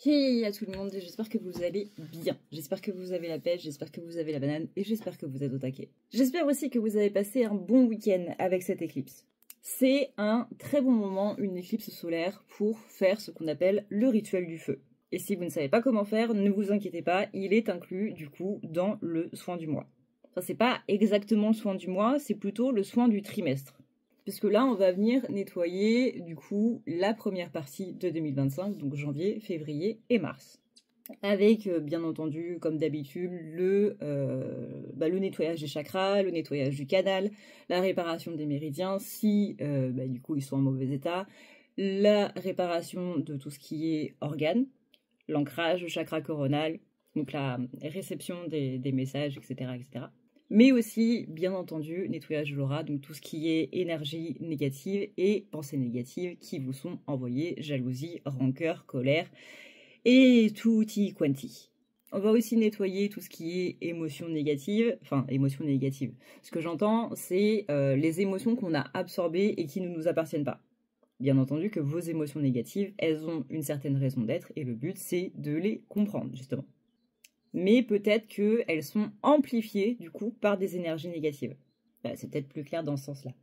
Hey à tout le monde, j'espère que vous allez bien, j'espère que vous avez la pêche, j'espère que vous avez la banane et j'espère que vous êtes au taquet. J'espère aussi que vous avez passé un bon week-end avec cette éclipse. C'est un très bon moment, une éclipse solaire, pour faire ce qu'on appelle le rituel du feu. Et si vous ne savez pas comment faire, ne vous inquiétez pas, il est inclus du coup dans le soin du mois. Enfin, c'est pas exactement le soin du mois, c'est plutôt le soin du trimestre. Puisque là, on va venir nettoyer, du coup, la première partie de 2025, donc janvier, février et mars. Avec, bien entendu, comme d'habitude, le nettoyage des chakras, le nettoyage du canal, la réparation des méridiens, si, du coup, ils sont en mauvais état, la réparation de tout ce qui est organes, l'ancrage, le chakra coronal, donc la réception des messages, etc., etc. Mais aussi, bien entendu, nettoyage de l'aura, donc tout ce qui est énergie négative et pensées négatives qui vous sont envoyées, jalousie, rancœur, colère et tutti quanti. On va aussi nettoyer tout ce qui est émotions négatives, enfin émotions négatives. Ce que j'entends, c'est les émotions qu'on a absorbées et qui ne nous appartiennent pas. Bien entendu que vos émotions négatives, elles ont une certaine raison d'être et le but, c'est de les comprendre, justement. Mais peut-être qu'elles sont amplifiées, du coup, par des énergies négatives. C'est peut-être plus clair dans ce sens-là.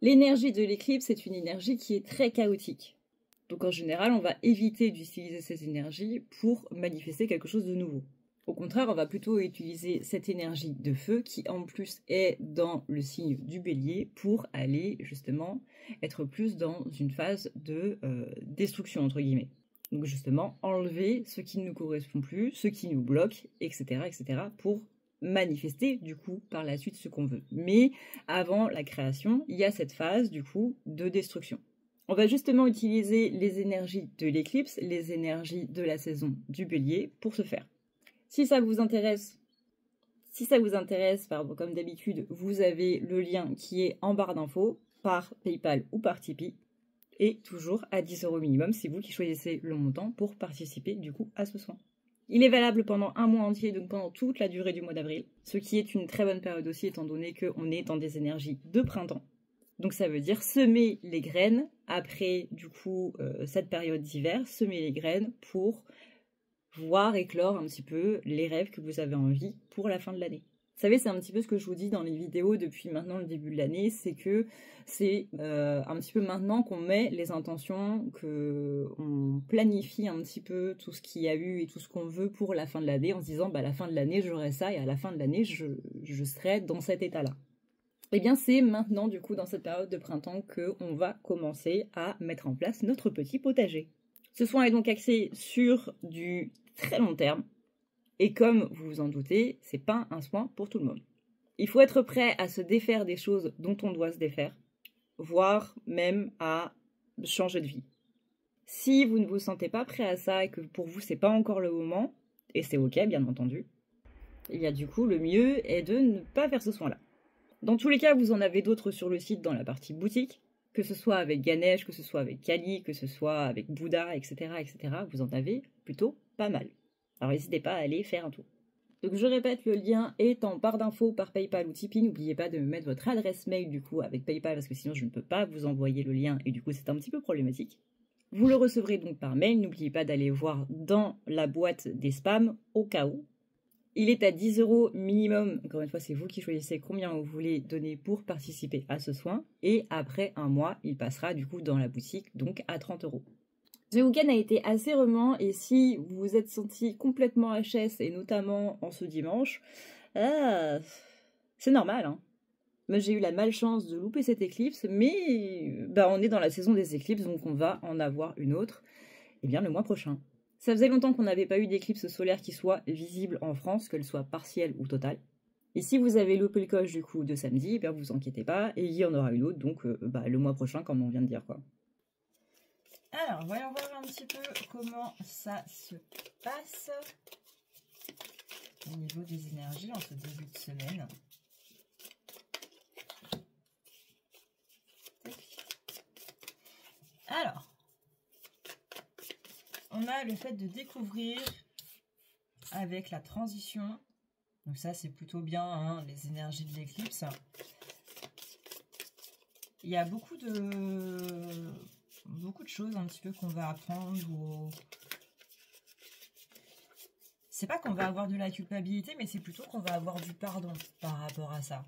L'énergie de l'éclipse est une énergie qui est très chaotique. Donc en général, on va éviter d'utiliser ces énergies pour manifester quelque chose de nouveau. Au contraire, on va plutôt utiliser cette énergie de feu qui en plus est dans le signe du bélier pour aller justement être plus dans une phase de destruction entre guillemets. Donc justement, enlever ce qui ne nous correspond plus, ce qui nous bloque, etc., etc., pour manifester du coup par la suite ce qu'on veut. Mais avant la création, il y a cette phase du coup de destruction. On va justement utiliser les énergies de l'éclipse, les énergies de la saison du bélier pour ce faire. Si ça vous intéresse, comme d'habitude, vous avez le lien qui est en barre d'infos par PayPal ou par Tipeee. Et toujours à 10 € minimum, c'est vous qui choisissez le montant pour participer du coup à ce soin. Il est valable pendant un mois entier, donc pendant toute la durée du mois d'avril, ce qui est une très bonne période aussi étant donné qu'on est dans des énergies de printemps. Donc ça veut dire semer les graines après du coup cette période d'hiver, semer les graines pour voir éclore un petit peu les rêves que vous avez envie pour la fin de l'année. Vous savez, c'est un petit peu ce que je vous dis dans les vidéos depuis maintenant le début de l'année, c'est que c'est un petit peu maintenant qu'on met les intentions, qu'on planifie un petit peu tout ce qu'il y a eu et tout ce qu'on veut pour la fin de l'année en se disant à la fin de l'année j'aurai ça et à la fin de l'année je serai dans cet état-là. Eh bien c'est maintenant du coup dans cette période de printemps qu'on va commencer à mettre en place notre petit potager. Ce soin est donc axé sur du très long terme. Et comme vous vous en doutez, c'est pas un soin pour tout le monde. Il faut être prêt à se défaire des choses dont on doit se défaire, voire même à changer de vie. Si vous ne vous sentez pas prêt à ça et que pour vous c'est pas encore le moment, et c'est ok bien entendu, il y a du coup le mieux est de ne pas faire ce soin-là. Dans tous les cas, vous en avez d'autres sur le site dans la partie boutique, que ce soit avec Ganesh, que ce soit avec Kali, que ce soit avec Bouddha, etc., etc. Vous en avez plutôt pas mal. Alors n'hésitez pas à aller faire un tour. Donc je répète, le lien est en barre d'infos par PayPal ou Tipeee. N'oubliez pas de me mettre votre adresse mail du coup avec PayPal parce que sinon je ne peux pas vous envoyer le lien et du coup c'est un petit peu problématique. Vous le recevrez donc par mail. N'oubliez pas d'aller voir dans la boîte des spams au cas où. Il est à 10 € minimum. Encore une fois, c'est vous qui choisissez combien vous voulez donner pour participer à ce soin. Et après un mois, il passera du coup dans la boutique, donc à 30 €. Ce week-end a été assez remuant et si vous vous êtes senti complètement HS et notamment en ce dimanche, c'est normal. Hein. Moi j'ai eu la malchance de louper cette éclipse, mais on est dans la saison des éclipses donc on va en avoir une autre le mois prochain. Ça faisait longtemps qu'on n'avait pas eu d'éclipse solaire qui soit visible en France, qu'elle soit partielle ou totale. Et si vous avez loupé le coche du coup de samedi, vous inquiétez pas, et il y en aura une autre, donc le mois prochain comme on vient de dire quoi. Alors, voyons voir un petit peu comment ça se passe au niveau des énergies en ce début de semaine. Alors, on a le fait de découvrir avec la transition. Donc ça, c'est plutôt bien, hein, les énergies de l'éclipse. Il y a beaucoup de choses un petit peu qu'on va apprendre c'est pas qu'on va avoir de la culpabilité, mais c'est plutôt qu'on va avoir du pardon par rapport à ça.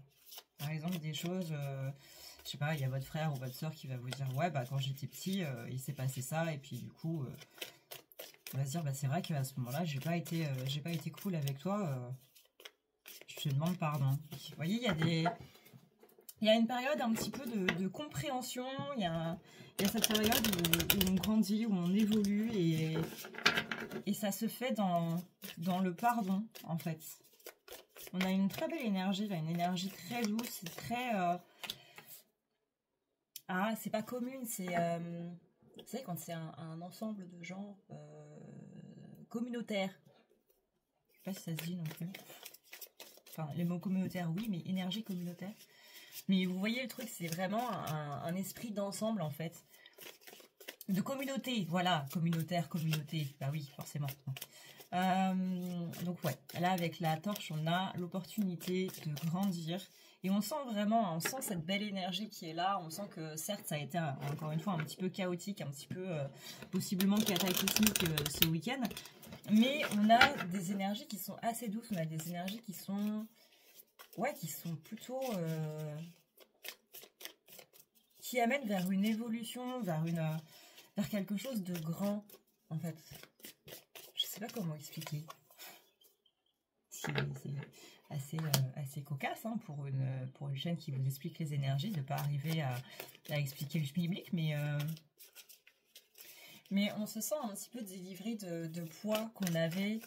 Par exemple, des choses, je sais pas, il y a votre frère ou votre soeur qui va vous dire, ouais, bah quand j'étais petit, il s'est passé ça, et puis du coup, on va se dire, bah c'est vrai qu'à ce moment-là, j'ai pas été cool avec toi, je te demande pardon. Vous voyez, il y a une période un petit peu de compréhension, il y a cette période où on grandit, où on évolue, et ça se fait dans le pardon, en fait. On a une très belle énergie, là, une énergie très douce, très... Ah, c'est pas commune, c'est... Vous savez, quand c'est un ensemble de gens communautaires. Je sais pas si ça se dit non plus. Enfin, les mots communautaires, oui, mais énergie communautaire. Mais vous voyez, le truc, c'est vraiment un esprit d'ensemble, en fait. De communauté, voilà, communautaire, communauté. Bah oui, forcément. Donc ouais, là avec la torche, on a l'opportunité de grandir et on sent vraiment, on sent cette belle énergie qui est là. On sent que certes, ça a été encore une fois un petit peu chaotique, un petit peu possiblement cataclysmique ce week-end, mais on a des énergies qui sont assez douces. On a des énergies qui sont, ouais, qui sont plutôt qui amènent vers une évolution, vers quelque chose de grand, en fait. Je sais pas comment expliquer. C'est assez cocasse hein, pour une chaîne qui vous explique les énergies, de ne pas arriver à expliquer le schmilblick, mais on se sent un petit peu délivré de poids qu'on avait,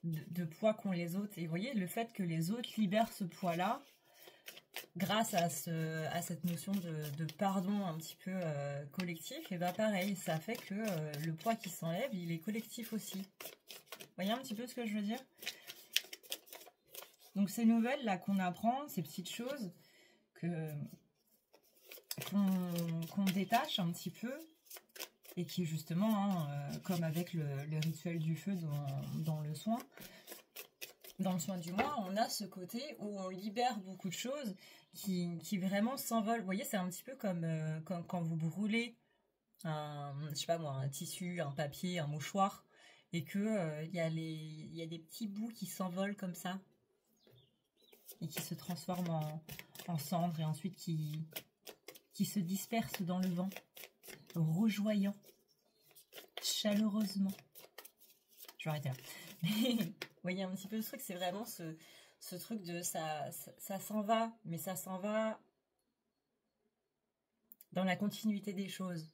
de poids qu'ont les autres. Et vous voyez, le fait que les autres libèrent ce poids-là, grâce à cette notion de pardon un petit peu collectif, et bien pareil, ça fait que le poids qui s'enlève, il est collectif aussi. Vous voyez un petit peu ce que je veux dire? Donc ces nouvelles là qu'on apprend, ces petites choses qu'on détache un petit peu, et qui justement, comme avec le rituel du feu dans le soin du mois, on a ce côté où on libère beaucoup de choses qui vraiment s'envolent. Vous voyez, c'est un petit peu comme quand vous brûlez je sais pas moi, un tissu, un papier, un mouchoir, et que il y a des petits bouts qui s'envolent comme ça et qui se transforment en cendres et ensuite qui se dispersent dans le vent, rougeoyant, chaleureusement. Je vais arrêter là. Mais vous voyez un petit peu ce truc, c'est vraiment ce truc de ça s'en va, mais ça s'en va dans la continuité des choses.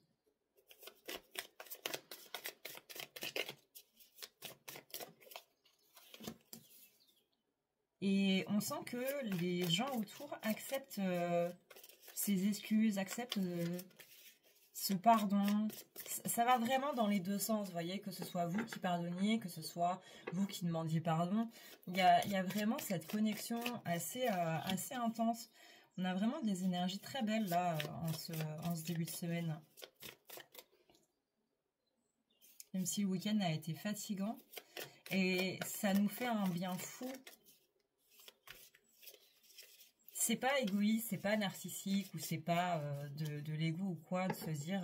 Et on sent que les gens autour acceptent ces excuses, acceptent ce pardon. Ça va vraiment dans les deux sens, vous voyez, que ce soit vous qui pardonniez, que ce soit vous qui demandiez pardon. Il y a vraiment cette connexion assez intense. On a vraiment des énergies très belles là en ce début de semaine. Même si le week-end a été fatigant. Et ça nous fait un bien fou. C'est pas égoïste, c'est pas narcissique, ou c'est pas de l'ego ou quoi, de se dire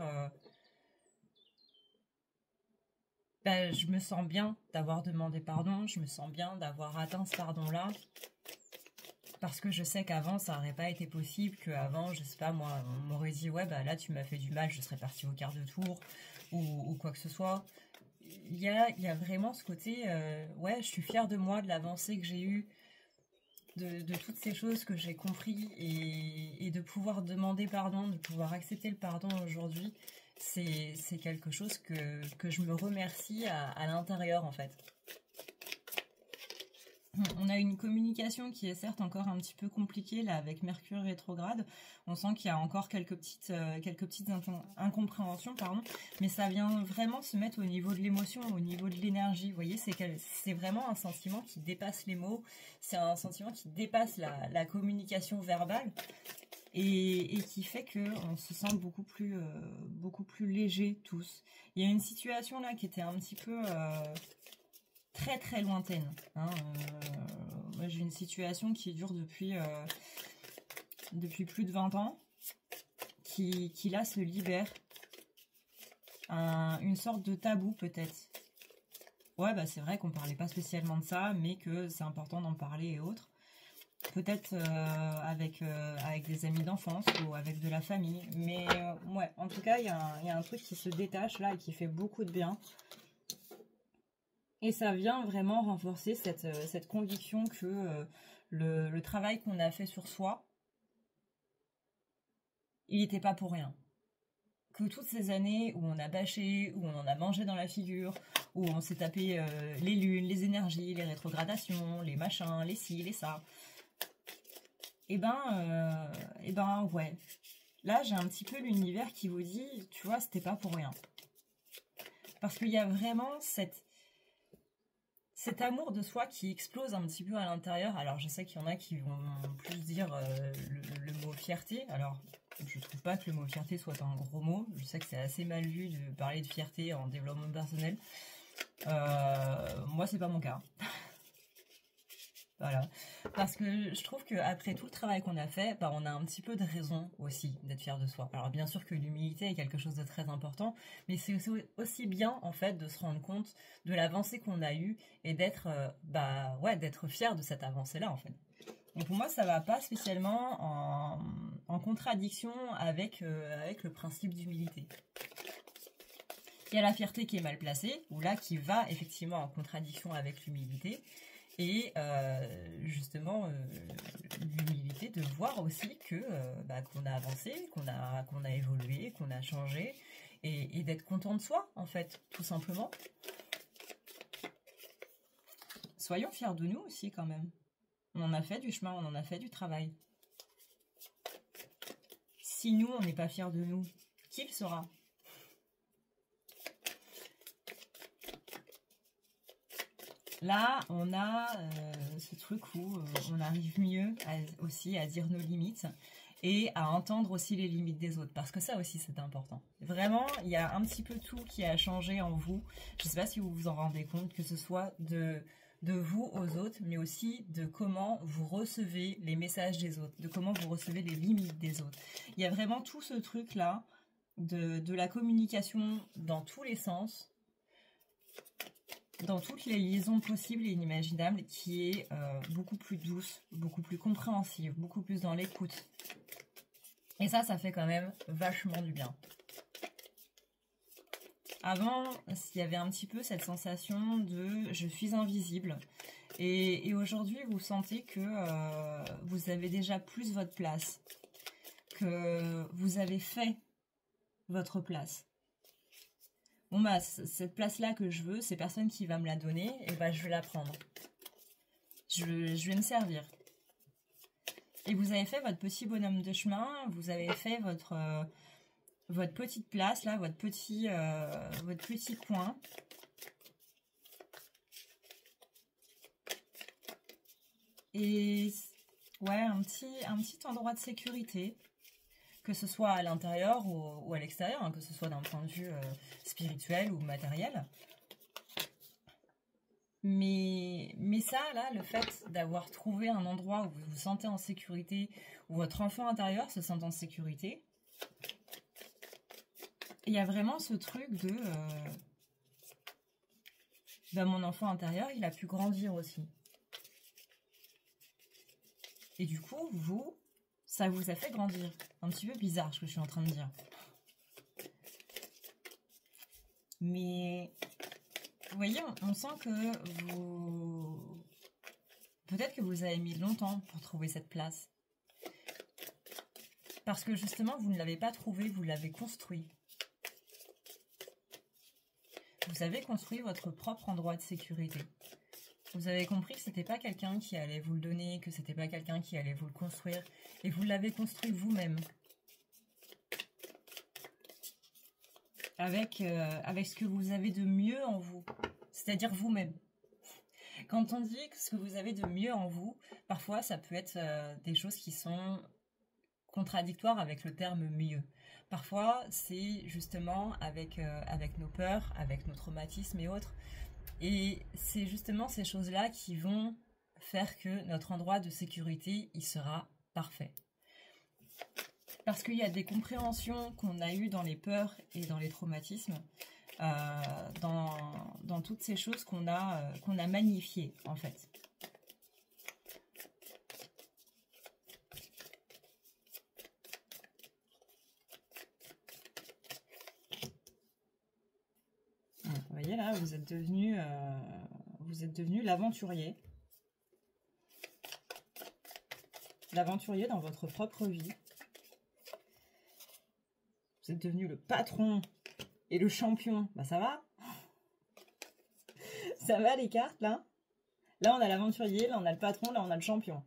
bah, je me sens bien d'avoir demandé pardon, je me sens bien d'avoir atteint ce pardon-là, parce que je sais qu'avant ça n'aurait pas été possible, qu'avant, je sais pas moi, on m'aurait dit ouais bah là tu m'as fait du mal, je serais partie au quart de tour, ou quoi que ce soit. Il y a vraiment ce côté, ouais, je suis fière de moi, de l'avancée que j'ai eue, de toutes ces choses que j'ai compris, et de pouvoir demander pardon, de pouvoir accepter le pardon aujourd'hui, c'est quelque chose que je me remercie à l'intérieur en fait. On a une communication qui est certes encore un petit peu compliquée là avec Mercure rétrograde. On sent qu'il y a encore quelques petites incompréhensions, pardon, mais ça vient vraiment se mettre au niveau de l'émotion, au niveau de l'énergie. Vous voyez, c'est vraiment un sentiment qui dépasse les mots, c'est un sentiment qui dépasse la communication verbale, et qui fait qu'on se sent beaucoup plus léger tous. Il y a une situation là qui était un petit peu très très lointaine. Moi j'ai une situation qui dure depuis plus de 20 ans, qui là se libère. Une sorte de tabou peut-être. ouais, bah c'est vrai qu'on parlait pas spécialement de ça, mais que c'est important d'en parler et autres. Peut-être avec des amis d'enfance ou avec de la famille. Mais ouais, en tout cas, il y a un truc qui se détache là et qui fait beaucoup de bien. Et ça vient vraiment renforcer cette conviction que le travail qu'on a fait sur soi, il n'était pas pour rien. Que toutes ces années où on a bâché, où on en a mangé dans la figure, où on s'est tapé les lunes, les énergies, les rétrogradations, les machins, les ci, les ça, et ben ouais. Là, j'ai un petit peu l'univers qui vous dit, tu vois, c'était pas pour rien. Parce qu'il y a vraiment cet amour de soi qui explose un petit peu à l'intérieur. Alors, je sais qu'il y en a qui vont plus dire le mot fierté. Alors, je trouve pas que le mot fierté soit un gros mot. Je sais que c'est assez mal vu de parler de fierté en développement personnel. Moi, c'est pas mon cas. Voilà. Parce que je trouve qu'après tout le travail qu'on a fait, bah, on a un petit peu de raison aussi d'être fier de soi. Alors bien sûr que l'humilité est quelque chose de très important, mais c'est aussi bien en fait de se rendre compte de l'avancée qu'on a eue et d'être d'être fier de cette avancée-là en fait. Et pour moi, ça va pas spécialement en contradiction avec le principe d'humilité. Il y a la fierté qui est mal placée, ou là qui va effectivement en contradiction avec l'humilité. Et justement, l'humilité de voir aussi que qu'on a avancé, qu'on a évolué, qu'on a changé, et d'être content de soi, en fait, tout simplement. Soyons fiers de nous aussi, quand même. On en a fait du chemin, on en a fait du travail. Si nous, on n'est pas fiers de nous, qui le sera ? Là, on a ce truc où on arrive mieux aussi à dire nos limites et à entendre aussi les limites des autres, parce que ça aussi c'est important. Vraiment, il y a un petit peu tout qui a changé en vous. Je ne sais pas si vous vous en rendez compte, que ce soit de vous aux autres, mais aussi de comment vous recevez les messages des autres, de comment vous recevez les limites des autres. Il y a vraiment tout ce truc-là de la communication dans tous les sens, dans toutes les liaisons possibles et inimaginables, qui est beaucoup plus douce, beaucoup plus compréhensive, beaucoup plus dans l'écoute. Et ça fait quand même vachement du bien. Avant, il y avait un petit peu cette sensation de « je suis invisible ». Et aujourd'hui, vous sentez que vous avez déjà plus votre place, que vous avez fait votre place. Bon bah, cette place-là que je veux, c'est personne qui va me la donner, et bah je vais la prendre. Je vais me servir. Et vous avez fait votre petit bonhomme de chemin, vous avez fait votre petite place, là, votre petit coin. Et ouais, un petit endroit de sécurité. Que ce soit à l'intérieur ou à l'extérieur, hein, que ce soit d'un point de vue spirituel ou matériel. Mais ça, là, le fait d'avoir trouvé un endroit où vous vous sentez en sécurité, où votre enfant intérieur se sent en sécurité, il y a vraiment ce truc de... mon enfant intérieur, il a pu grandir aussi. Et du coup, ça vous a fait grandir. Un petit peu bizarre ce que je suis en train de dire. Mais vous voyez, on sent que peut-être que vous avez mis longtemps pour trouver cette place. Parce que justement, vous ne l'avez pas trouvé, vous l'avez construit. Vous avez construit votre propre endroit de sécurité. Vous avez compris que c'était pas quelqu'un qui allait vous le donner, que c'était pas quelqu'un qui allait vous le construire, et vous l'avez construit vous-même. Avec ce que vous avez de mieux en vous, c'est-à-dire vous-même. Quand on dit que ce que vous avez de mieux en vous, parfois ça peut être des choses qui sont contradictoires avec le terme mieux. Parfois, c'est justement avec nos peurs, avec nos traumatismes et autres. Et c'est justement ces choses-là qui vont faire que notre endroit de sécurité, il sera parfait. Parce qu'il y a des compréhensions qu'on a eues dans les peurs et dans les traumatismes dans toutes ces choses qu'on a magnifiées, en fait. Vous voyez là, vous êtes devenu l'aventurier. L'aventurier dans votre propre vie. Vous êtes devenu le patron et le champion. Bah ça va? Ça va les cartes là? Là on a l'aventurier, là on a le patron, là on a le champion.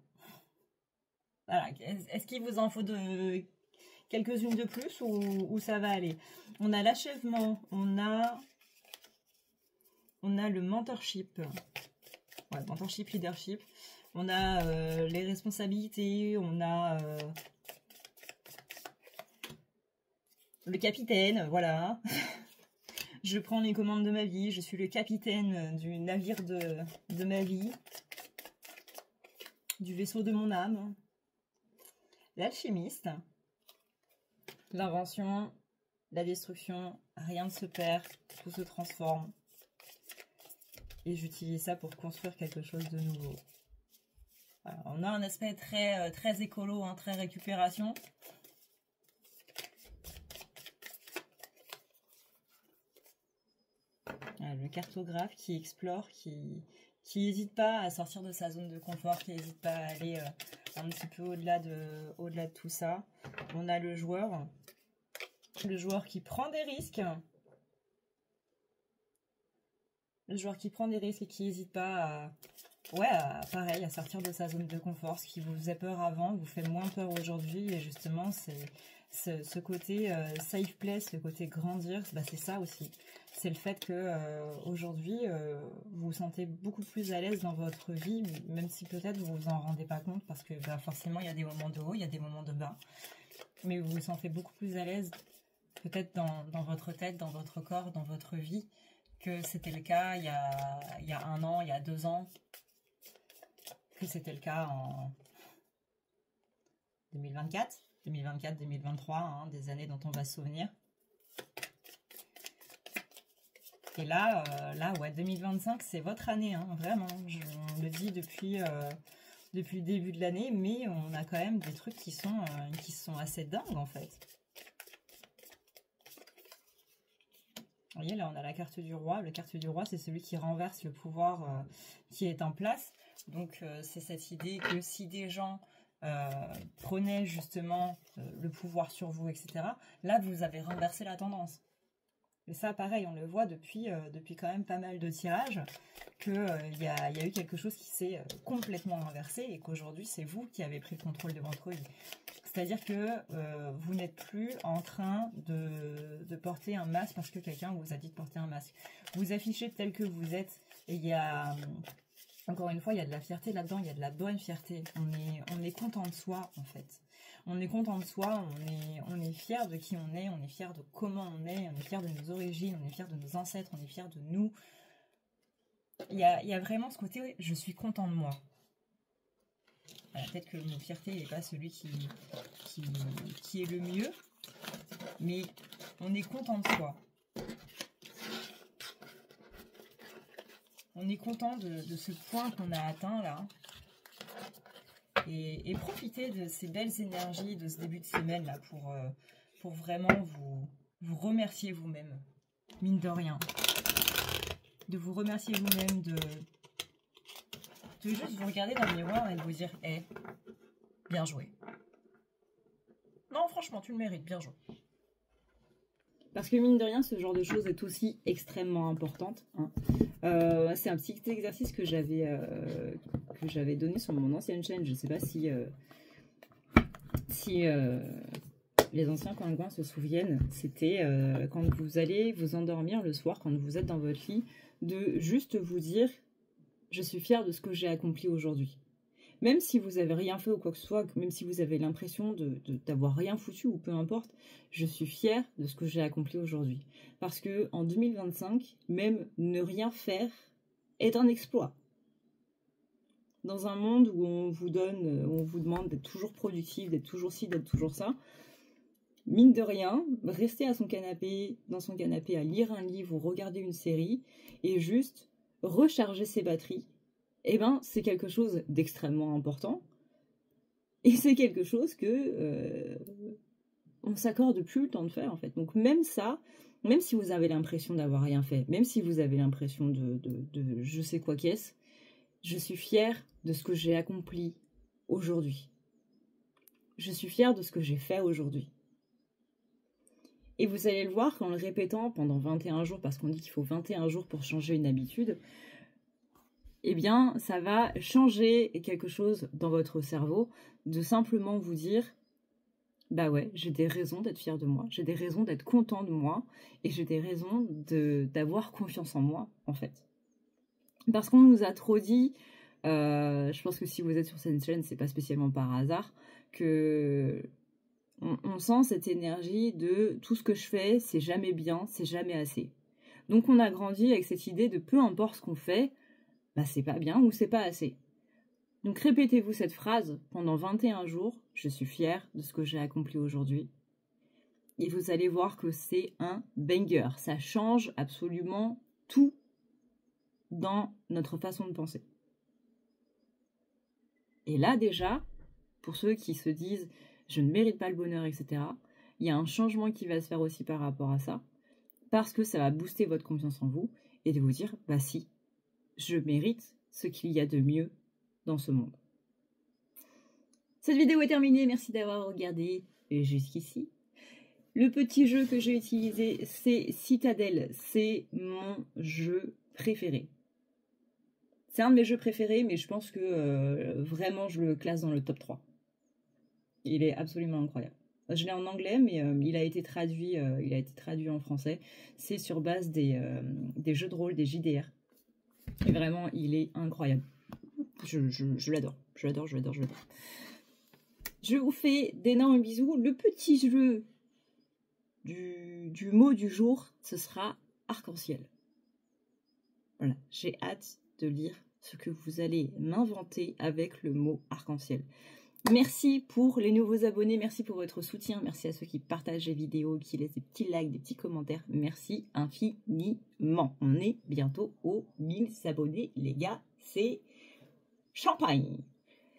Voilà. Est-ce qu'il vous en faut quelques-unes de plus ou ça va aller? On a l'achèvement, on a le mentorship. Ouais, mentorship, leadership. On a les responsabilités, on a le capitaine, voilà. Je prends les commandes de ma vie, je suis le capitaine du navire de ma vie, du vaisseau de mon âme. L'alchimiste, l'invention, la destruction, rien ne se perd, tout se transforme. Et j'utilise ça pour construire quelque chose de nouveau. Voilà, on a un aspect très écolo, hein, très récupération. Voilà, le cartographe qui explore, qui n'hésite pas à sortir de sa zone de confort, qui n'hésite pas à aller un petit peu au-delà de tout ça. On a le joueur qui prend des risques. Le joueur qui prend des risques et qui n'hésite pas pareil, à sortir de sa zone de confort. Ce qui vous faisait peur avant vous fait moins peur aujourd'hui. Et justement, c'est ce côté safe place, ce côté grandir, bah, c'est ça aussi. C'est le fait que aujourd'hui, vous vous sentez beaucoup plus à l'aise dans votre vie, même si peut-être vous vous en rendez pas compte, parce que bah, forcément, il y a des moments de haut, il y a des moments de bas. Mais vous vous sentez beaucoup plus à l'aise, peut-être dans votre tête, dans votre corps, dans votre vie, que c'était le cas il y a 1 an, il y a 2 ans, que c'était le cas en 2024, 2023, hein, des années dont on va se souvenir. Et là, ouais, 2025, c'est votre année, hein, vraiment. On le dit depuis le début de l'année, mais on a quand même des trucs qui sont assez dingues, en fait. Vous voyez, là, on a la carte du roi. La carte du roi, c'est celui qui renverse le pouvoir qui est en place. Donc, c'est cette idée que si des gens prenaient justement le pouvoir sur vous, etc., là, vous avez renversé la tendance. Et ça, pareil, on le voit depuis quand même pas mal de tirages, qu'il y a eu quelque chose qui s'est complètement inversé et qu'aujourd'hui, c'est vous qui avez pris le contrôle de votre vie. C'est-à-dire que vous n'êtes plus en train de porter un masque parce que quelqu'un vous a dit de porter un masque. Vous affichez tel que vous êtes et il y a... Encore une fois, il y a de la fierté là-dedans, il y a de la bonne fierté. On est content de soi, en fait. On est content de soi, on est fier de qui on est fier de comment on est fier de nos origines, on est fier de nos ancêtres, on est fier de nous. Il y a vraiment ce côté, oui, je suis content de moi. Peut-être que le mot fierté n'est pas celui qui est le mieux, mais on est content de soi. On est content de ce point qu'on a atteint là. Et profitez de ces belles énergies de ce début de semaine là pour vraiment vous remercier vous-même, mine de rien. De vous remercier vous-même, de juste vous regarder dans le miroir et de vous dire « Hey, bien joué. Non, franchement, tu le mérites, bien joué. » Parce que mine de rien, ce genre de choses est aussi extrêmement importante. Hein. C'est un petit exercice que j'avais donné sur mon ancienne chaîne. Je ne sais pas si les anciens coingouins se souviennent. C'était quand vous allez vous endormir le soir, quand vous êtes dans votre lit, de juste vous dire « Je suis fière de ce que j'ai accompli aujourd'hui ». Même si vous avez rien fait ou quoi que ce soit, même si vous avez l'impression d'avoir rien foutu ou peu importe, je suis fière de ce que j'ai accompli aujourd'hui. Parce que en 2025, même ne rien faire est un exploit. Dans un monde où on vous demande d'être toujours productif, d'être toujours ci, d'être toujours ça, mine de rien, rester à son canapé, dans son canapé, à lire un livre ou regarder une série, et juste recharger ses batteries, eh ben, c'est quelque chose d'extrêmement important. Et c'est quelque chose que on s'accorde plus le temps de faire, en fait. Donc même ça, même si vous avez l'impression d'avoir rien fait, même si vous avez l'impression de je sais quoi qu'est-ce, je suis fière de ce que j'ai accompli aujourd'hui. Je suis fière de ce que j'ai fait aujourd'hui. Et vous allez le voir qu'en le répétant pendant 21 jours, parce qu'on dit qu'il faut 21 jours pour changer une habitude, eh bien, ça va changer quelque chose dans votre cerveau, de simplement vous dire, bah ouais, j'ai des raisons d'être fière de moi, j'ai des raisons d'être content de moi, et j'ai des raisons d'avoir confiance en moi, en fait. Parce qu'on nous a trop dit, je pense que si vous êtes sur cette chaîne, c'est pas spécialement par hasard, que on sent cette énergie de tout ce que je fais, c'est jamais bien, c'est jamais assez. Donc on a grandi avec cette idée de peu importe ce qu'on fait, bah c'est pas bien ou c'est pas assez. Donc répétez-vous cette phrase pendant 21 jours, je suis fière de ce que j'ai accompli aujourd'hui. Et vous allez voir que c'est un banger, ça change absolument tout dans notre façon de penser. Et là déjà, pour ceux qui se disent je ne mérite pas le bonheur, etc., il y a un changement qui va se faire aussi par rapport à ça, parce que ça va booster votre confiance en vous et de vous dire, bah si, je mérite ce qu'il y a de mieux dans ce monde. Cette vidéo est terminée, merci d'avoir regardé jusqu'ici. Le petit jeu que j'ai utilisé, c'est Citadel, c'est mon jeu préféré. C'est un de mes jeux préférés, mais je pense que vraiment je le classe dans le top 3. Il est absolument incroyable. Je l'ai en anglais, mais il a été traduit en français. C'est sur base des jeux de rôle, des JDR. Et vraiment, il est incroyable. Je l'adore. Je l'adore. Je vous fais d'énormes bisous. Le petit jeu du mot du jour, ce sera arc-en-ciel. Voilà, j'ai hâte de lire ce que vous allez m'inventer avec le mot arc-en-ciel. Merci pour les nouveaux abonnés, merci pour votre soutien, merci à ceux qui partagent les vidéos, qui laissent des petits likes, des petits commentaires. Merci infiniment. On est bientôt aux 1000 abonnés, les gars, c'est champagne.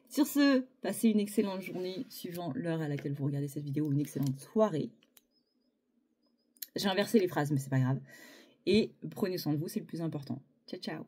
Sur ce, passez une excellente journée, suivant l'heure à laquelle vous regardez cette vidéo, une excellente soirée. J'ai inversé les phrases, mais c'est pas grave. Et prenez soin de vous, c'est le plus important. Ciao, ciao.